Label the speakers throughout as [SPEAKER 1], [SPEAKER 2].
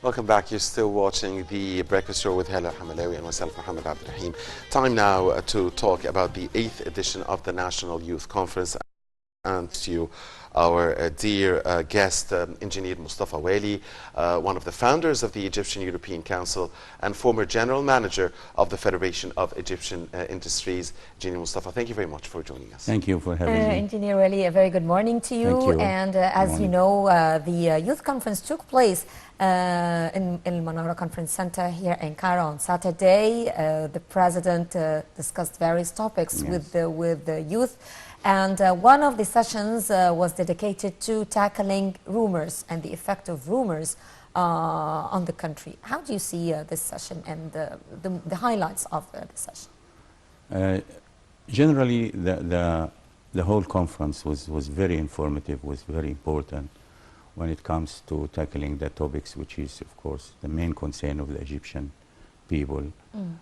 [SPEAKER 1] Welcome back. You're still watching the Breakfast Show with Hala Hamalawi and myself, Mohammed Abdurrahim. Time now to talk about the 8th edition of the National Youth Conference. And to you, our dear guest, Engineer Mustafa Waly, one of the founders of the Egyptian European Council and former General Manager of the Federation of Egyptian Industries. Engineer Mustafa, thank you very much for joining us.
[SPEAKER 2] Thank you for having me.
[SPEAKER 3] Engineer Waly, a very good morning to you.
[SPEAKER 2] Thank you.
[SPEAKER 3] And as you know, the youth conference took place in El Manara Conference Center here in Cairo on Saturday. The President discussed various topics with the youth. And one of the sessions was dedicated to tackling rumors and the effect of rumors on the country. How do you see this session and the highlights of the session?
[SPEAKER 2] Generally, the whole conference was very informative, was very important when it comes to tackling the topics, which is, of course, the main concern of the Egyptian people.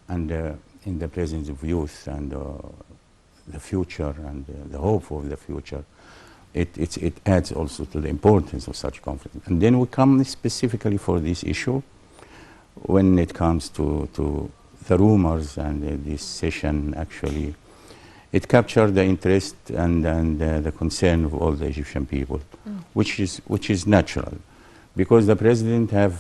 [SPEAKER 2] And in the presence of youth and the future and the hope of the future, it adds also to the importance of such conference. And then we come specifically for this issue when it comes to the rumors, and this session actually, it captured the interest and the concern of all the Egyptian people, which is natural, because the President have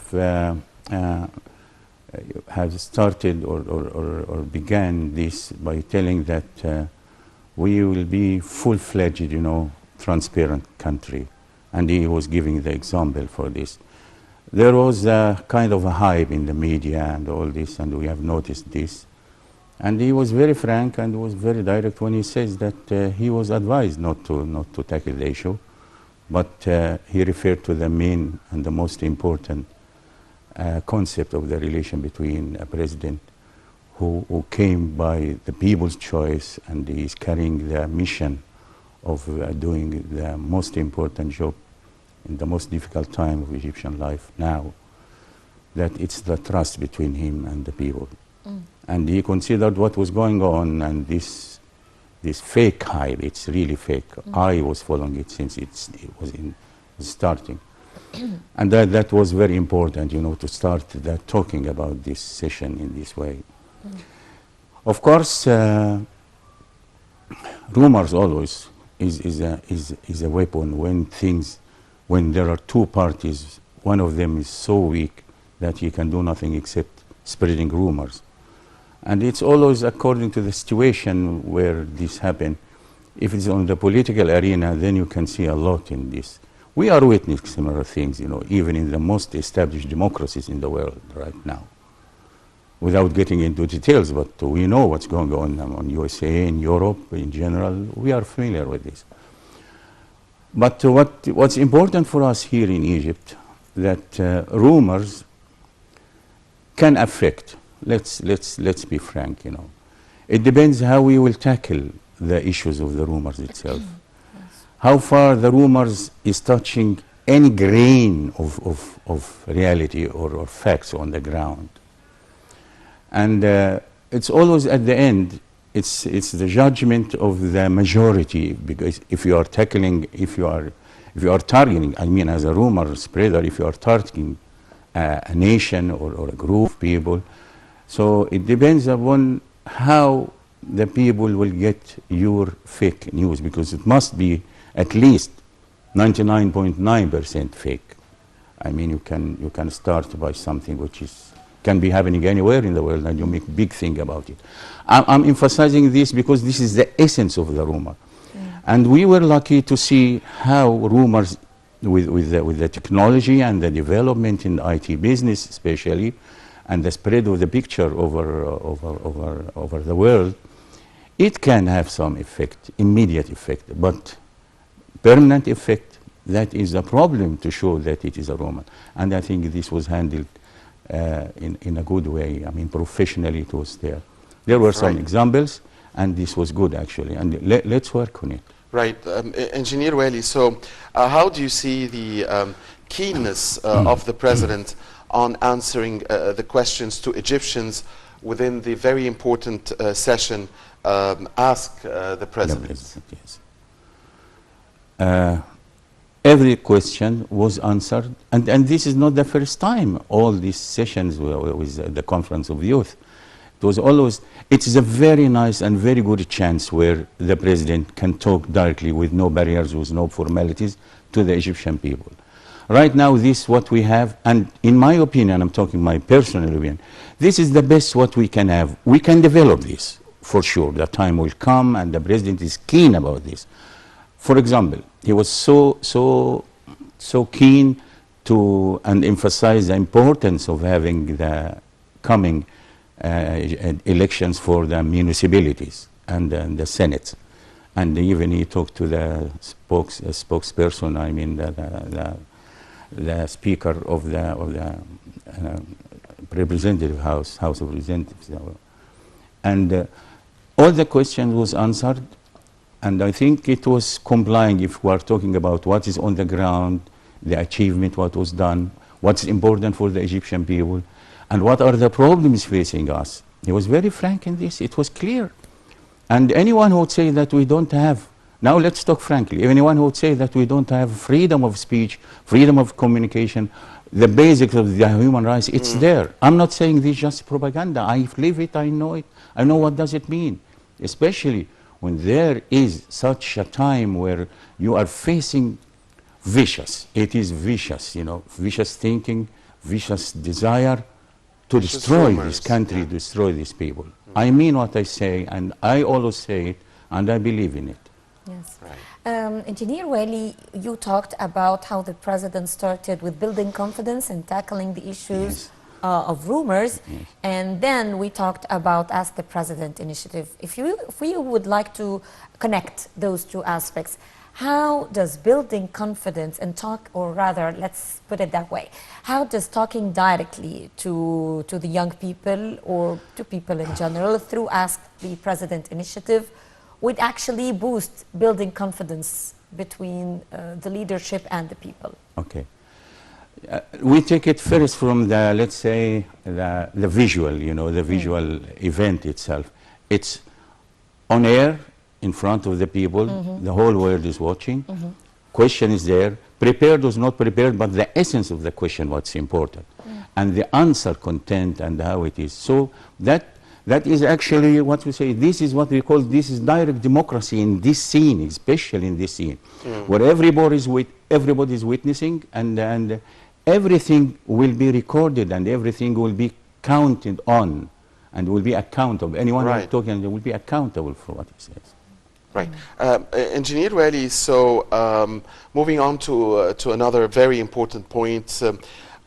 [SPEAKER 2] started or began this by telling that we will be full-fledged, transparent country. And he was giving the example for this. There was a kind of a hype in the media and all this, and we have noticed this. And he was very frank and was very direct when he says that he was advised not to tackle the issue, but he referred to the main and the most important concept of the relation between a president who came by the people's choice, and he is carrying the mission of doing the most important job in the most difficult time of Egyptian life now, that it's the trust between him and the people. And he considered what was going on, and this fake hype, it's really fake. I was following it since it was starting. And that was very important, to start talking about this session in this way. Of course, rumors always is a weapon when there are two parties. One of them is so weak that he can do nothing except spreading rumors. And it's always according to the situation where this happens. If it's on the political arena, then you can see a lot in this. We are witnessing similar things, even in the most established democracies in the world right now. Without getting into details, but we know what's going on USA, in Europe, in general. We are familiar with this. But what's important for us here in Egypt, that rumors can affect. Let's be frank, It depends how we will tackle the issues of the rumors itself. How far the rumors is touching any grain of reality or facts on the ground. And it's always at the end, it's the judgment of the majority, because if you are targeting, I mean, as a rumor spreader, if you are targeting a nation or a group of people, so it depends upon how the people will get your fake news, because it must be at least 99.9% fake. I mean, you can start by something which can be happening anywhere in the world, and you make big thing about it. I'm emphasizing this because this is the essence of the rumor. And we were lucky to see how rumors, with the technology and the development in the IT business especially, and the spread of the picture over the world, it can have some effect, immediate effect, but permanent effect, that is a problem to show that it is a rumor. And I think this was handled in a good way. I mean, professionally it was there. There were some examples, and this was good actually, and let's work on it.
[SPEAKER 1] Right. Engineer Waly, so how do you see the keenness of the President on answering the questions to Egyptians within the very important session, Ask the President?
[SPEAKER 2] Yes. every question was answered, and this is not the first time all these sessions with the Conference of Youth. It was always, it is a very nice and very good chance where the president can talk directly with no barriers, with no formalities to the Egyptian people. Right now, this what we have, and in my opinion, I'm talking my personal opinion, this is the best what we can have. We can develop this, for sure. The time will come, and the president is keen about this. For example, he was so keen to and emphasize the importance of having the coming elections for the municipalities and the Senate. And even he talked to the spokesperson, I mean the Speaker of the Representative House of Representatives. And all the questions was answered, and I think it was complying if we are talking about what is on the ground, the achievement, what was done, what's important for the Egyptian people, and what are the problems facing us. He was very frank in this. It was clear. And anyone who would say that we don't have, now let's talk frankly, anyone who would say that we don't have freedom of speech, freedom of communication, the basics of the human rights, it's there. I'm not saying this is just propaganda. I live it, I know it, I know what does it mean, especially when there is such a time where you are facing vicious, it is vicious, you know, vicious thinking, vicious desire to destroy this country, destroy these people. I mean what I say, and I always say it, and I believe in it.
[SPEAKER 3] Yes. Right. Engineer Waly, you talked about how the president started with building confidence and tackling the issues of rumors, and then we talked about Ask the President initiative. If we would like to connect those two aspects, how does building confidence and talk, or rather, let's put it that way, how does talking directly to the young people or to people in general through Ask the President initiative would actually boost building confidence between the leadership and the people?
[SPEAKER 2] Okay. We take it first from the, let's say, the visual, you know, the visual event itself. It's on air, in front of the people, the whole world is watching. Question is there, prepared or not prepared, but the essence of the question, what's important, and the answer content and how it is. So that is actually what we say, this is what we call, this is direct democracy in this scene, especially in this scene, where everybody is witnessing, and everything will be recorded and everything will be counted on and will be accountable. Anyone who's talking will be accountable for what he says.
[SPEAKER 1] Right. Engineer Waly, so moving on to another very important point,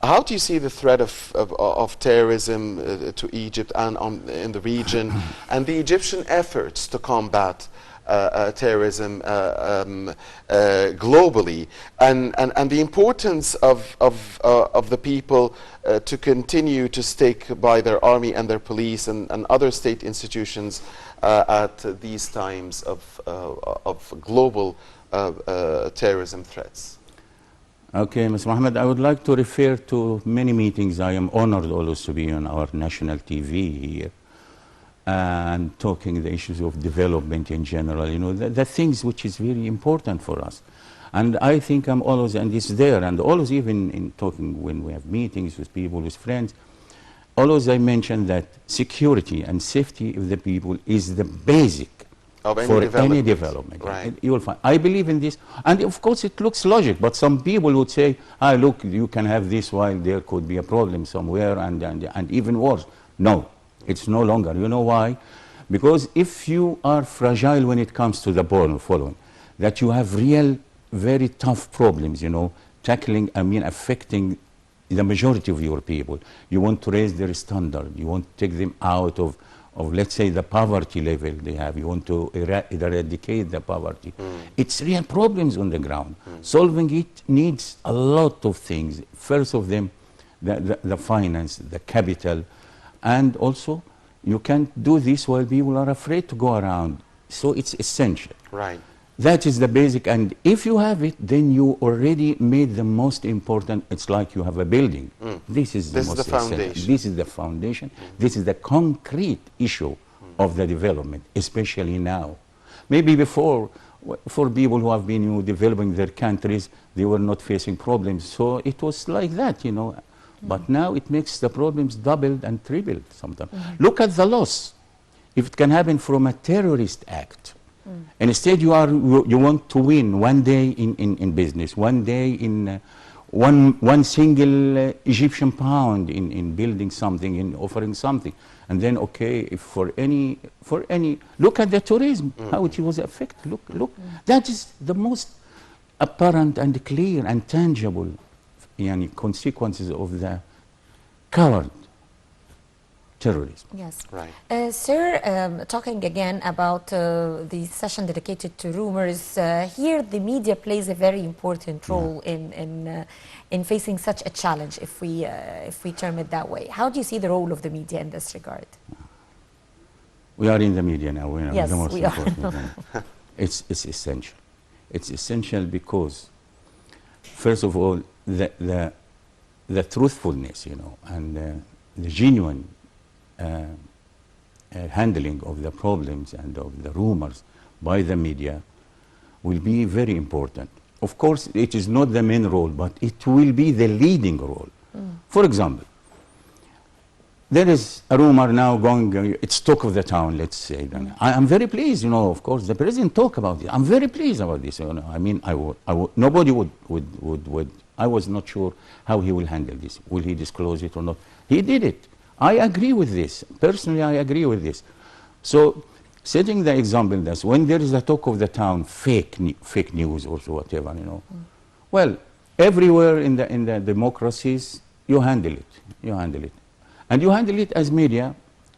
[SPEAKER 1] how do you see the threat of terrorism to Egypt and in the region, and the Egyptian efforts to combat terrorism globally, and the importance of the people to continue to stick by their army and their police and other state institutions at these times of global terrorism threats?
[SPEAKER 2] Okay, Mr. Mohammed, I would like to refer to many meetings. I am honored always to be on our national TV here and talking the issues of development in general, you know, the things which is very important for us. And I think I'm always, and it's there, and always even in talking when we have meetings with people, with friends, always I mention that security and safety of the people is the basic
[SPEAKER 1] of
[SPEAKER 2] any development.
[SPEAKER 1] Right.
[SPEAKER 2] You will find. I believe in this, and of course it looks logic, but some people would say, ah, look, you can have this while there could be a problem somewhere, and even worse. No, it's no longer. You know why? Because if you are fragile when it comes to the following, that you have real, very tough problems, you know, tackling, I mean, affecting the majority of your people. You want to raise their standard. You want to take them out of let's say, the poverty level they have. You want to eradicate the poverty. It's real problems on the ground. Solving it needs a lot of things. First of them, the finance, the capital, and also you can't do this while people are afraid to go around. So it's essential.
[SPEAKER 1] Right.
[SPEAKER 2] That is the basic, and if you have it, then you already made the most important. It's like you have a building. This is the most
[SPEAKER 1] foundation.
[SPEAKER 2] This is the foundation. This is the concrete issue of the development, especially now. Maybe before, For people who have been developing their countries, they were not facing problems. So it was like that, you know. But now it makes the problems doubled and tripled sometimes. Look at the loss. If it can happen from a terrorist act, and instead you want to win one day in business, one day in one single Egyptian pound in building something, in offering something, and then okay, if for any look at the tourism, how it was affected. Look, that is the most apparent and clear and tangible consequences of the coward terrorism.
[SPEAKER 3] Yes.
[SPEAKER 1] Right.
[SPEAKER 3] Sir, talking again about the session dedicated to rumors, here the media plays a very important role in facing such a challenge, if we term it that way. How do you see the role of the media in this regard?
[SPEAKER 2] We are in the media now. We are
[SPEAKER 3] Yes,
[SPEAKER 2] the most
[SPEAKER 3] we are.
[SPEAKER 2] important. It's essential. It's essential because, first of all, the truthfulness, you know, and the genuine handling of the problems and of the rumors by the media will be very important. Of course, it is not the main role, but it will be the leading role. For example, there is a rumor now going, it's talk of the town, let's say. I'm very pleased, you know, of course, the president talked about it. I'm very pleased about this. You know, I mean, nobody would, I was not sure how he will handle this. Will he disclose it or not? He did it. I agree with this. Personally, I agree with this. So, setting the example that when there is a talk of the town, fake news or so whatever, you know, well, everywhere in the democracies, you handle it. You handle it. And you handle it as media,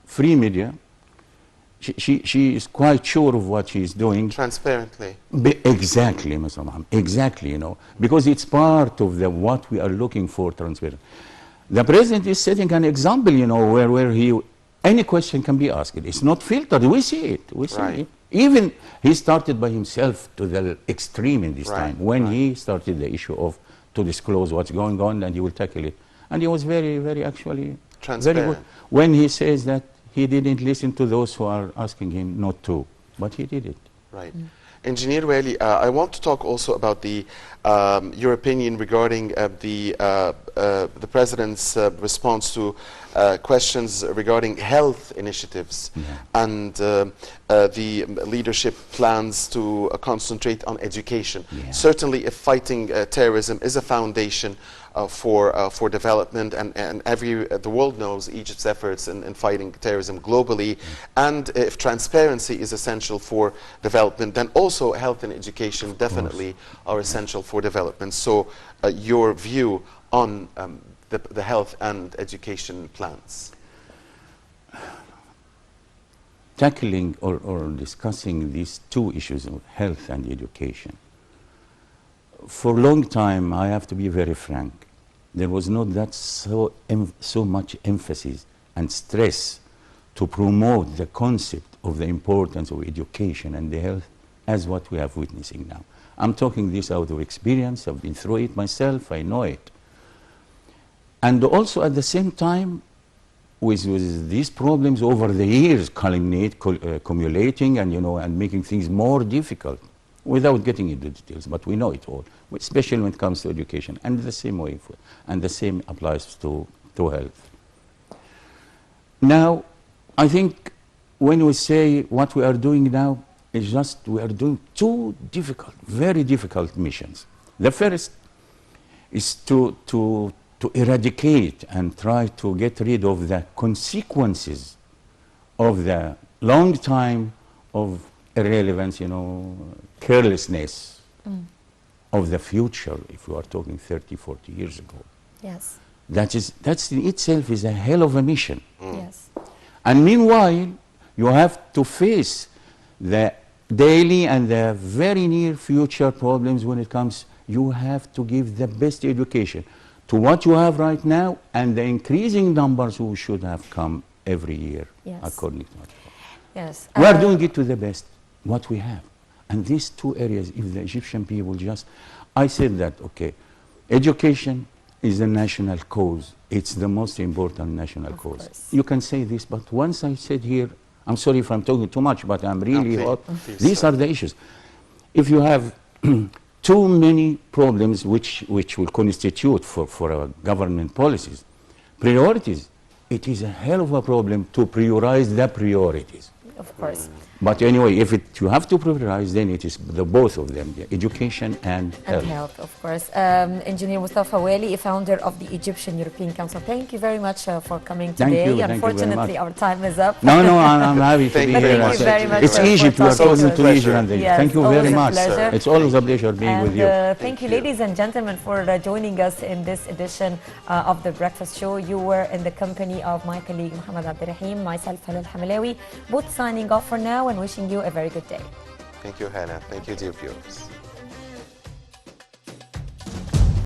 [SPEAKER 2] free media. She is quite sure of what she is doing.
[SPEAKER 1] Transparently.
[SPEAKER 2] Exactly, Mr. Mohammed. Exactly, you know, because it's part of what we are looking for, transparent. The president is setting an example, you know, where any question can be asked. It's not filtered. We see it. We see it. Even he started by himself to the extreme in this time when he started the issue of to disclose what's going on, and he will tackle it. And he was very, very actually
[SPEAKER 1] transparent.
[SPEAKER 2] Very good when he says that he didn't listen to those who are asking him not to, but he did it.
[SPEAKER 1] Right. Engineer Waly, I want to talk also about your opinion regarding the president's response to questions regarding health initiatives and the leadership plans to concentrate on education. Certainly, if fighting terrorism is a foundation for development, and the world knows Egypt's efforts in fighting terrorism globally, and if transparency is essential for development, then also health and education definitely are essential for development. So your view on the health and education plans?
[SPEAKER 2] Tackling or discussing these two issues of health and education. For a long time, I have to be very frank, there was not that so much emphasis and stress to promote the concept of the importance of education and the health as what we are witnessing now. I'm talking this out of experience. I've been through it myself. I know it. And also at the same time, with these problems over the years accumulating and, you know, and making things more difficult, without getting into details, but we know it all, especially when it comes to education, and the same way, and the same applies to health. Now, I think when we say what we are doing now is just we are doing two difficult, very difficult missions. The first is to eradicate and try to get rid of the consequences of the long time of irrelevance, you know, carelessness of the future, if we are talking 30, 40 years ago.
[SPEAKER 3] Yes.
[SPEAKER 2] That's in itself is a hell of a mission.
[SPEAKER 3] Yes.
[SPEAKER 2] And meanwhile, you have to face the daily and the very near future problems when it comes, you have to give the best education to what you have right now and the increasing numbers who should have come every year, according to what.
[SPEAKER 3] Yes.
[SPEAKER 2] We are doing it to the best, what we have. And these two areas, if the Egyptian people just, I said that, okay, education is a national cause. It's the most important national cause.
[SPEAKER 3] Course.
[SPEAKER 2] You can say this, but once I said here, I'm sorry if I'm talking too much, but I'm really hot.
[SPEAKER 1] Please,
[SPEAKER 2] These are the issues. if you have too many problems which will constitute for our government policies, priorities, it is a hell of a problem to prioritize the priorities.
[SPEAKER 3] Of course.
[SPEAKER 2] But anyway, if you have to prioritize, then it is the both of them, the education and health.
[SPEAKER 3] And health, of course. Engineer Mustafa Waly, founder of the Egyptian European Council. Thank you very much for coming today.
[SPEAKER 2] Thank you
[SPEAKER 3] Unfortunately, our time is up.
[SPEAKER 2] No, I'm happy to be
[SPEAKER 1] Thank you
[SPEAKER 2] here.
[SPEAKER 1] very
[SPEAKER 3] very much
[SPEAKER 2] It's
[SPEAKER 3] for
[SPEAKER 2] Egypt, we are
[SPEAKER 3] talking
[SPEAKER 2] talking
[SPEAKER 3] to
[SPEAKER 2] to
[SPEAKER 3] us.
[SPEAKER 2] Egypt.
[SPEAKER 3] Yes,
[SPEAKER 2] Thank you
[SPEAKER 3] always
[SPEAKER 2] very
[SPEAKER 3] a
[SPEAKER 2] much.
[SPEAKER 3] pleasure.
[SPEAKER 2] It's always a pleasure being with you.
[SPEAKER 3] Thank you, ladies and gentlemen, for joining us in this edition of The Breakfast Show. You were in the company of my colleague Mohammed Abdirahim, myself, Halal Hamalawi, both signing off for now and wishing you a very good day.
[SPEAKER 1] Thank you, Hannah. Thank you, dear viewers.